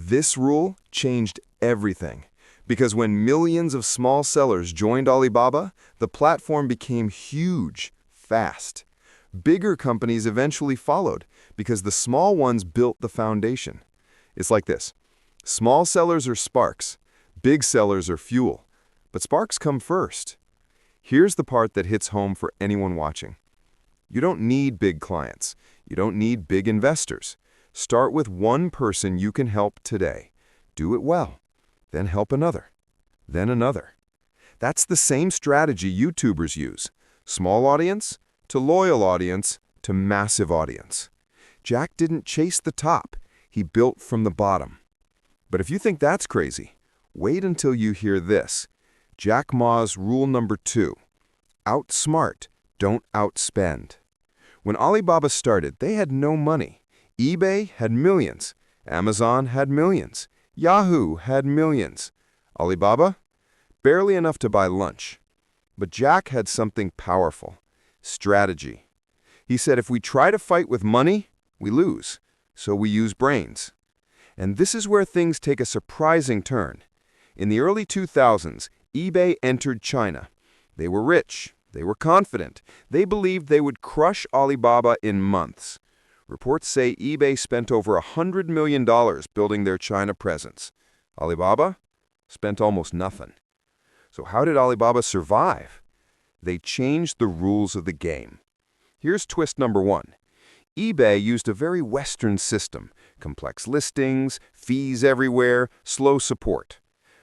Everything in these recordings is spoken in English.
This rule changed everything. Because when millions of small sellers joined Alibaba, the platform became huge, fast. Bigger companies eventually followed because the small ones built the foundation. It's like this. Small sellers are sparks. Big sellers are fuel. But sparks come first. Here's the part that hits home for anyone watching. You don't need big clients. You don't need big investors. Start with one person you can help today. Do it well. Then help another. Then another. That's the same strategy YouTubers use. Small audience to loyal audience to massive audience. Jack didn't chase the top. He built from the bottom. But if you think that's crazy, wait until you hear this. Jack Ma's rule number 2. Outsmart, don't outspend. When Alibaba started, they had no money. eBay had millions. Amazon had millions. Yahoo had millions. Alibaba? Barely enough to buy lunch. But Jack had something powerful. Strategy. He said if we try to fight with money, we lose. So we use brains. And this is where things take a surprising turn. In the early 2000s, eBay entered China. They were rich. They were confident. They believed they would crush Alibaba in months. Reports say eBay spent over $100 million building their China presence. Alibaba spent almost nothing. So how did Alibaba survive? They changed the rules of the game. Here's twist number 1. eBay used a very Western system. Complex listings, fees everywhere, slow support.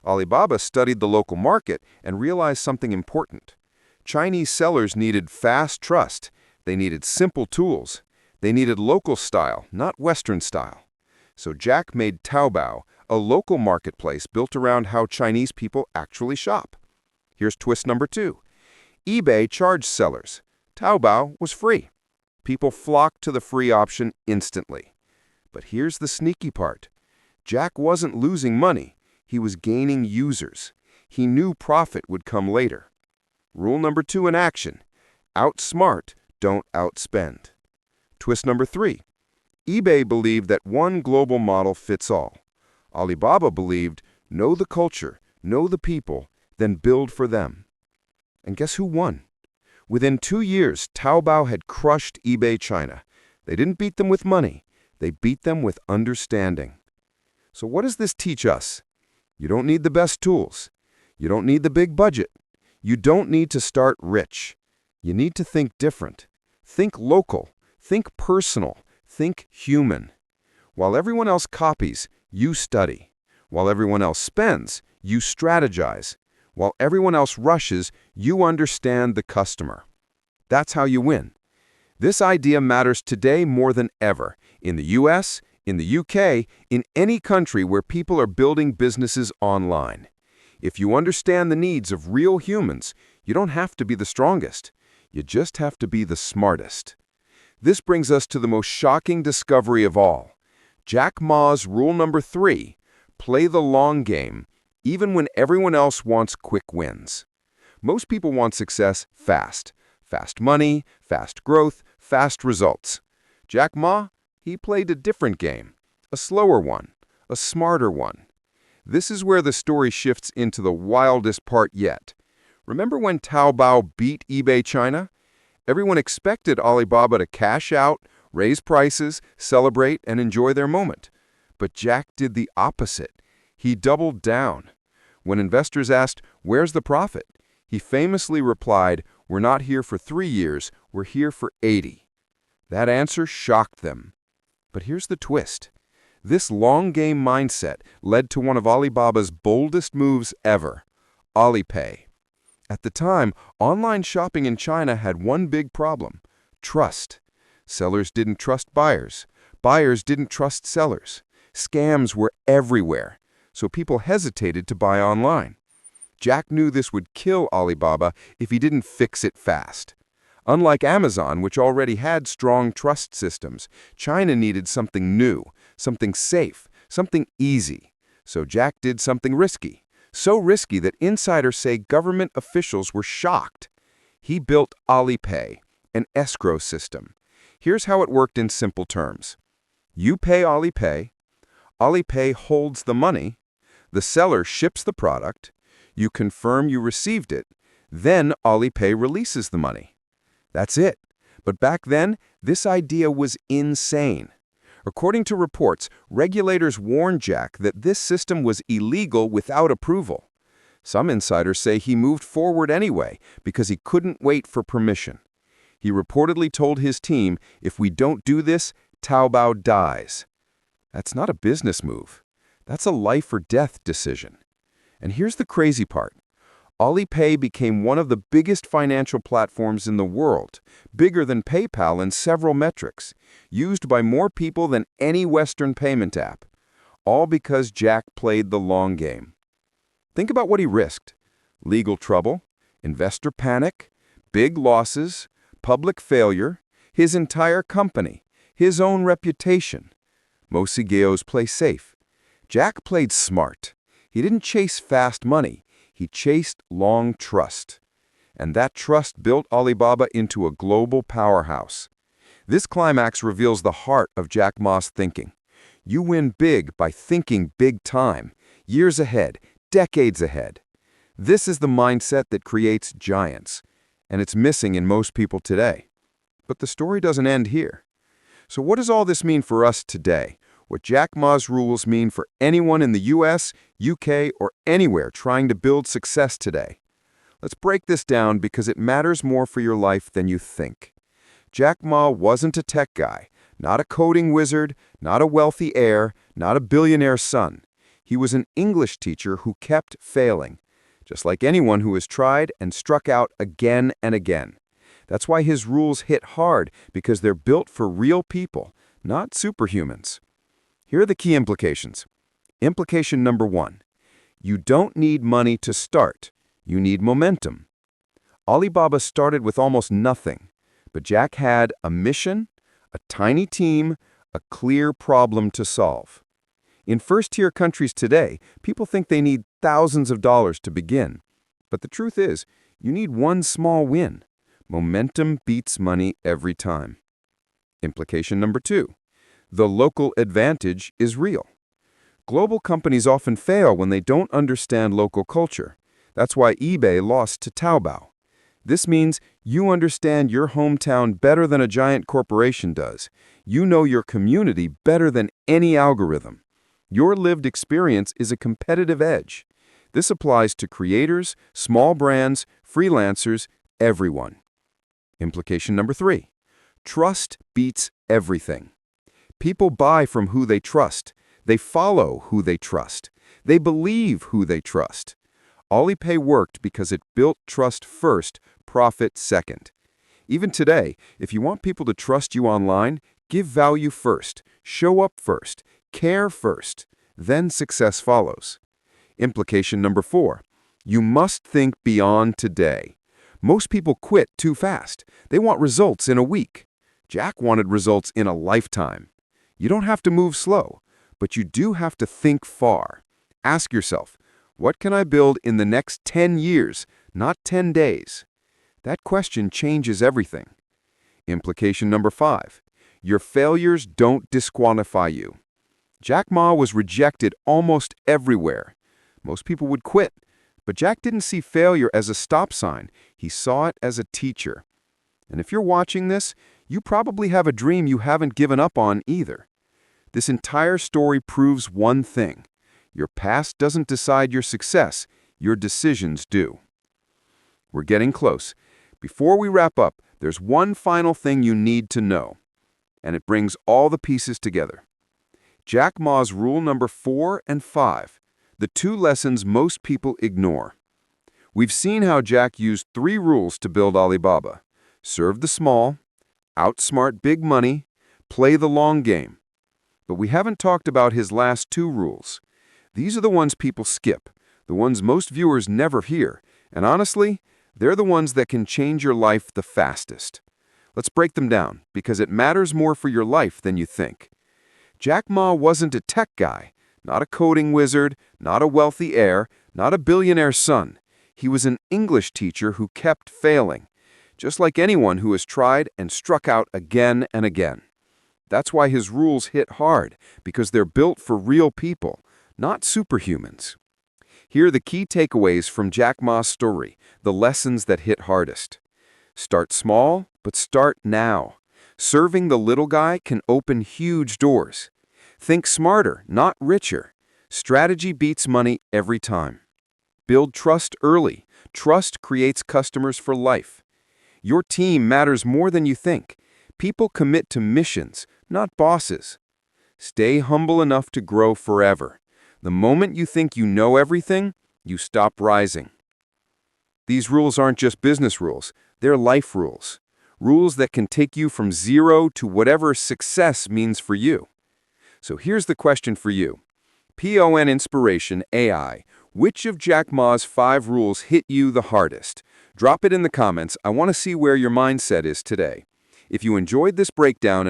Alibaba studied the local market and realized something important. Chinese sellers needed fast trust. They needed simple tools. They needed local style, not Western style. So Jack made Taobao, a local marketplace built around how Chinese people actually shop. Here's twist number 2. eBay charged sellers. Taobao was free. People flocked to the free option instantly. But here's the sneaky part. Jack wasn't losing money. He was gaining users. He knew profit would come later. Rule number 2 in action. Outsmart, don't outspend. Twist number 3. eBay believed that one global model fits all. Alibaba believed, know the culture, know the people, then build for them. And guess who won? Within 2 years, Taobao had crushed eBay China. They didn't beat them with money. They beat them with understanding. So what does this teach us? You don't need the best tools. You don't need the big budget. You don't need to start rich. You need to think different. Think local. Think personal. Think human. While everyone else copies, you study. While everyone else spends, you strategize. While everyone else rushes, you understand the customer. That's how you win. This idea matters today more than ever, in the US, in the UK, in any country where people are building businesses online. If you understand the needs of real humans, you don't have to be the strongest. You just have to be the smartest. This brings us to the most shocking discovery of all. Jack Ma's rule number 3, play the long game, even when everyone else wants quick wins. Most people want success fast. Fast money, fast growth, fast results. Jack Ma, he played a different game, a slower one, a smarter one. This is where the story shifts into the wildest part yet. Remember when Taobao beat eBay China? Everyone expected Alibaba to cash out, raise prices, celebrate, and enjoy their moment. But Jack did the opposite. He doubled down. When investors asked, "Where's the profit?" he famously replied, "We're not here for 3 years, we're here for 80. That answer shocked them. But here's the twist. This long-game mindset led to one of Alibaba's boldest moves ever, Alipay. At the time, online shopping in China had one big problem: trust. Sellers didn't trust buyers. Buyers didn't trust sellers. Scams were everywhere, so people hesitated to buy online. Jack knew this would kill Alibaba if he didn't fix it fast. Unlike Amazon, which already had strong trust systems, China needed something new, something safe, something easy. So Jack did something risky. So risky that insiders say government officials were shocked. He built Alipay, an escrow system. Here's how it worked in simple terms. You pay Alipay. Alipay holds the money, the seller ships the product, you confirm you received it, then Alipay releases the money. That's it. But back then, this idea was insane. According to reports, regulators warned Jack that this system was illegal without approval. Some insiders say he moved forward anyway because he couldn't wait for permission. He reportedly told his team, "If we don't do this, Taobao dies." That's not a business move. That's a life or death decision. And here's the crazy part. Alipay became one of the biggest financial platforms in the world, bigger than PayPal in several metrics, used by more people than any Western payment app, all because Jack played the long game. Think about what he risked: legal trouble, investor panic, big losses, public failure, his entire company, his own reputation. Most CEOs play safe. Jack played smart. He didn't chase fast money. He chased long trust. And that trust built Alibaba into a global powerhouse. This climax reveals the heart of Jack Ma's thinking. You win big by thinking big time, years ahead, decades ahead. This is the mindset that creates giants, and it's missing in most people today. But the story doesn't end here. So what does all this mean for us today? What Jack Ma's rules mean for anyone in the US, UK, or anywhere trying to build success today? Let's break this down because it matters more for your life than you think. Jack Ma wasn't a tech guy, not a coding wizard, not a wealthy heir, not a billionaire son. He was an English teacher who kept failing, just like anyone who has tried and struck out again and again. That's why his rules hit hard, because they're built for real people, not superhumans. Here are the key implications. Implication number 1. You don't need money to start. You need momentum. Alibaba started with almost nothing, but Jack had a mission, a tiny team, a clear problem to solve. In first-tier countries today, people think they need thousands of dollars to begin. But the truth is, you need one small win. Momentum beats money every time. Implication number 2. The local advantage is real. Global companies often fail when they don't understand local culture. That's why eBay lost to Taobao. This means you understand your hometown better than a giant corporation does. You know your community better than any algorithm. Your lived experience is a competitive edge. This applies to creators, small brands, freelancers, everyone. Implication number 3. Trust beats everything. People buy from who they trust. They follow who they trust. They believe who they trust. Alipay worked because it built trust first, profit second. Even today, if you want people to trust you online, give value first, show up first, care first, then success follows. Implication number 4. You must think beyond today. Most people quit too fast. They want results in a week. Jack wanted results in a lifetime. You don't have to move slow, but you do have to think far. Ask yourself, what can I build in the next 10 years, not 10 days? That question changes everything. Implication number 5. Your failures don't disqualify you. Jack Ma was rejected almost everywhere. Most people would quit, but Jack didn't see failure as a stop sign. He saw it as a teacher. And if you're watching this, you probably have a dream you haven't given up on either. This entire story proves one thing. Your past doesn't decide your success. Your decisions do. We're getting close. Before we wrap up, there's one final thing you need to know, and it brings all the pieces together. Jack Ma's rule number 4 and 5, the 2 lessons most people ignore. We've seen how Jack used 3 rules to build Alibaba: serve the small, outsmart big money, play the long game. But we haven't talked about his last 2 rules. These are the ones people skip, the ones most viewers never hear, and honestly, they're the ones that can change your life the fastest. Let's break them down, because it matters more for your life than you think. Jack Ma wasn't a tech guy, not a coding wizard, not a wealthy heir, not a billionaire son. He was an English teacher who kept failing, just like anyone who has tried and struck out again and again. That's why his rules hit hard, because they're built for real people, not superhumans. Here are the key takeaways from Jack Ma's story, the lessons that hit hardest. Start small, but start now. Serving the little guy can open huge doors. Think smarter, not richer. Strategy beats money every time. Build trust early. Trust creates customers for life. Your team matters more than you think. People commit to missions, not bosses. Stay humble enough to grow forever. The moment you think you know everything, you stop rising. These rules aren't just business rules, they're life rules. Rules that can take you from zero to whatever success means for you. So here's the question for you. PON Inspiration AI, which of Jack Ma's 5 rules hit you the hardest? Drop it in the comments. I want to see where your mindset is today. If you enjoyed this breakdown